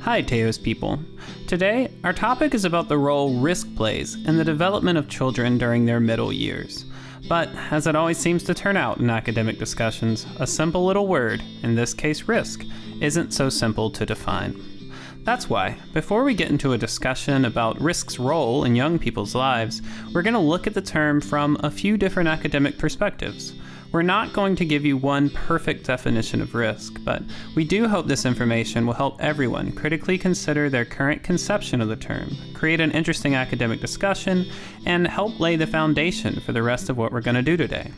Hi, Teos people. Today, our topic is about the role risk plays in the development of children during their middle years. But, as it always seems to turn out in academic discussions, a simple little word, in this case risk, isn't so simple to define. That's why, before we get into a discussion about risk's role in young people's lives, we're going to look at the term from a few different academic perspectives. We're not going to give you one perfect definition of risk, but we do hope this information will help everyone critically consider their current conception of the term, create an interesting academic discussion, and help lay the foundation for the rest of what we're going to do today.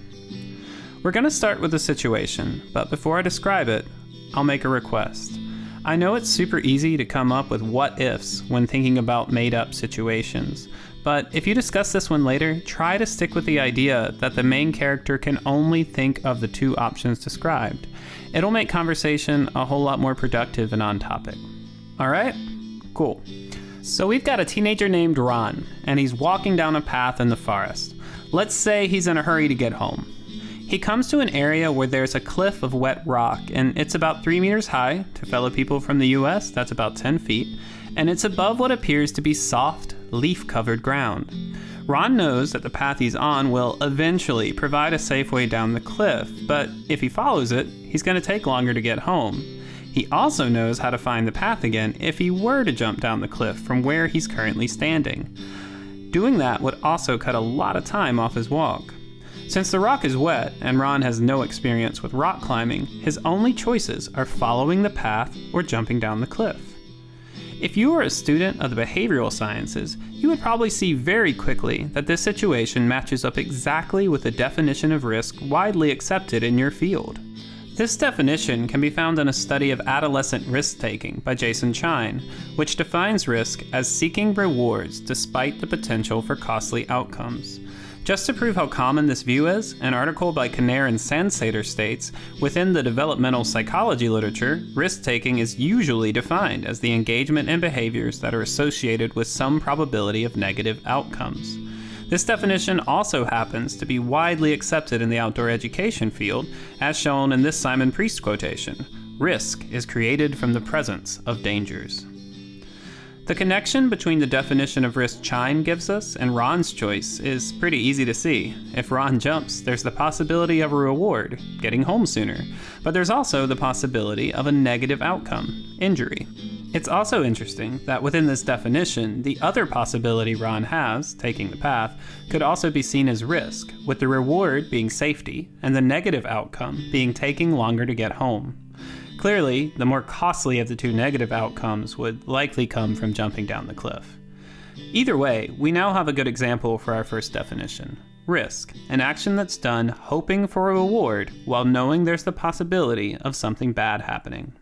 We're going to start with a situation, but before I describe it, I'll make a request. I know it's super easy to come up with what-ifs when thinking about made-up situations, but if you discuss this one later, try to stick with the idea that the main character can only think of the two options described. It'll make conversation a whole lot more productive and on topic. Alright? Cool. So we've got a teenager named Ron, and he's walking down a path in the forest. Let's say he's in a hurry to get home. He comes to an area where there's a cliff of wet rock, and it's about 3 meters high. To fellow people from the US, that's about 10 feet. And it's above what appears to be soft, leaf-covered ground. Ron knows that the path he's on will eventually provide a safe way down the cliff, but if he follows it, he's going to take longer to get home. He also knows how to find the path again if he were to jump down the cliff from where he's currently standing. Doing that would also cut a lot of time off his walk. Since the rock is wet, and Ron has no experience with rock climbing, his only choices are following the path or jumping down the cliff. If you were a student of the behavioral sciences, you would probably see very quickly that this situation matches up exactly with the definition of risk widely accepted in your field. This definition can be found in a study of adolescent risk-taking by Jason Chine, which defines risk as seeking rewards despite the potential for costly outcomes. Just to prove how common this view is, an article by Kinnair and Sandsater states, within the developmental psychology literature, risk-taking is usually defined as the engagement in behaviors that are associated with some probability of negative outcomes. This definition also happens to be widely accepted in the outdoor education field, as shown in this Simon Priest quotation: "Risk is created from the presence of dangers." The connection between the definition of risk Chine gives us and Ron's choice is pretty easy to see. If Ron jumps, there's the possibility of a reward, getting home sooner, but there's also the possibility of a negative outcome, injury. It's also interesting that within this definition, the other possibility Ron has, taking the path, could also be seen as risk, with the reward being safety and the negative outcome being taking longer to get home. Clearly, the more costly of the two negative outcomes would likely come from jumping down the cliff. Either way, we now have a good example for our first definition. Risk, an action that's done hoping for a reward while knowing there's the possibility of something bad happening.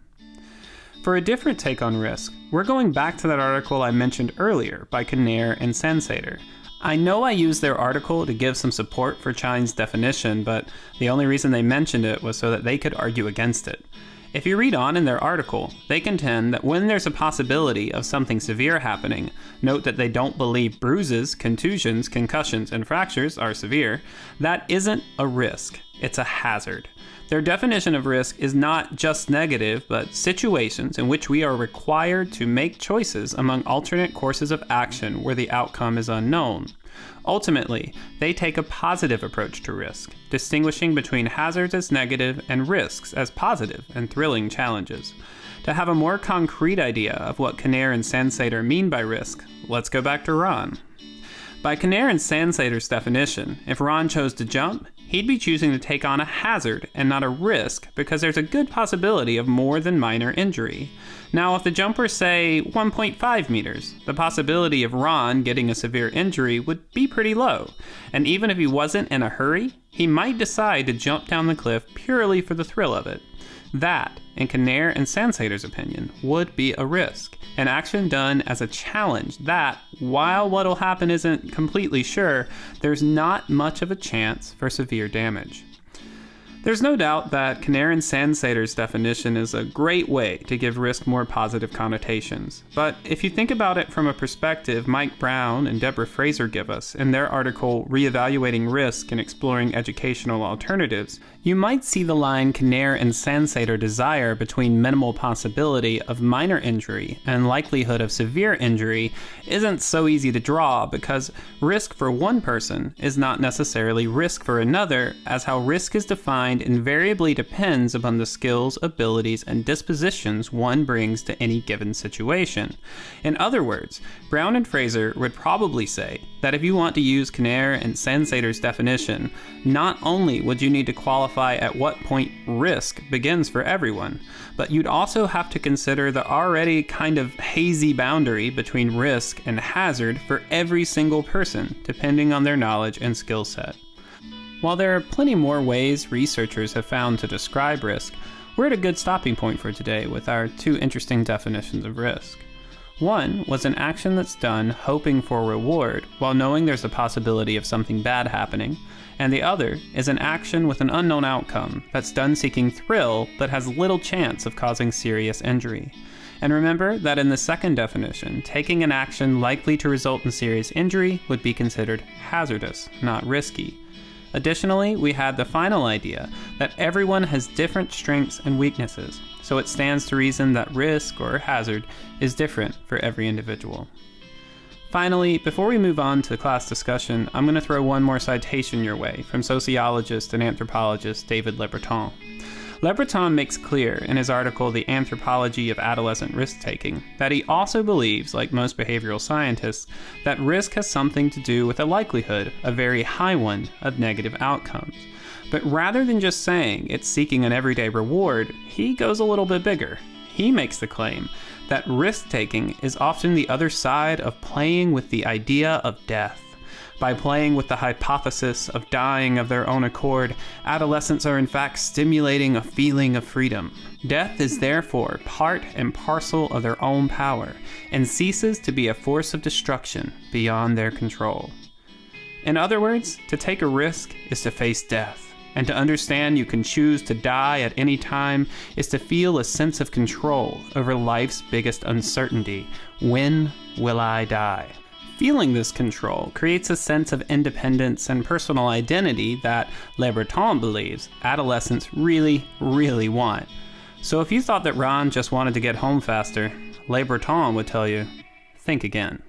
For a different take on risk, we're going back to that article I mentioned earlier by Kinnair and Sandsater. I know I used their article to give some support for Chine's definition, but the only reason they mentioned it was so that they could argue against it. If you read on in their article, they contend that when there's a possibility of something severe happening, note that they don't believe bruises, contusions, concussions, and fractures are severe, that isn't a risk, it's a hazard. Their definition of risk is not just negative, but situations in which we are required to make choices among alternate courses of action where the outcome is unknown. Ultimately, they take a positive approach to risk, distinguishing between hazards as negative and risks as positive and thrilling challenges. To have a more concrete idea of what Kinnair and Sandsater mean by risk, let's go back to Ron. By Kinnair and Sandsater's definition, if Ron chose to jump, he'd be choosing to take on a hazard and not a risk because there's a good possibility of more than minor injury. Now, if the jump were, say, 1.5 meters, the possibility of Ron getting a severe injury would be pretty low. And even if he wasn't in a hurry, he might decide to jump down the cliff purely for the thrill of it. That, in Kinnair and Sandsater's opinion, would be a risk, an action done as a challenge that, while what'll happen isn't completely sure, there's not much of a chance for severe damage. There's no doubt that Knaer and Sandsater's definition is a great way to give risk more positive connotations. But if you think about it from a perspective Mike Brown and Deborah Fraser give us in their article Reevaluating Risk and Exploring Educational Alternatives, you might see the line Knaer and Sandsater desire between minimal possibility of minor injury and likelihood of severe injury isn't so easy to draw, because risk for one person is not necessarily risk for another, as how risk is defined invariably depends upon the skills, abilities, and dispositions one brings to any given situation. In other words, Brown and Fraser would probably say that if you want to use Knaer and Sandsater's definition, not only would you need to qualify at what point risk begins for everyone, but you'd also have to consider the already kind of hazy boundary between risk and hazard for every single person, depending on their knowledge and skill set. While there are plenty more ways researchers have found to describe risk, we're at a good stopping point for today with our two interesting definitions of risk. One was an action that's done hoping for reward while knowing there's a possibility of something bad happening, and the other is an action with an unknown outcome that's done seeking thrill but has little chance of causing serious injury. And remember that in the second definition, taking an action likely to result in serious injury would be considered hazardous, not risky. Additionally, we had the final idea that everyone has different strengths and weaknesses, so it stands to reason that risk or hazard is different for every individual. Finally, before we move on to the class discussion, I'm going to throw one more citation your way from sociologist and anthropologist David Le Breton. Le Breton makes clear in his article The Anthropology of Adolescent Risk-Taking that he also believes, like most behavioral scientists, that risk has something to do with a likelihood, a very high one, of negative outcomes. But rather than just saying it's seeking an everyday reward, he goes a little bit bigger. He makes the claim that risk-taking is often the other side of playing with the idea of death. By playing with the hypothesis of dying of their own accord, adolescents are in fact stimulating a feeling of freedom. Death is therefore part and parcel of their own power, and ceases to be a force of destruction beyond their control. In other words, to take a risk is to face death. And to understand you can choose to die at any time is to feel a sense of control over life's biggest uncertainty. When will I die? Feeling this control creates a sense of independence and personal identity that Le Breton believes adolescents really, really want. So if you thought that Ron just wanted to get home faster, Le Breton would tell you, think again.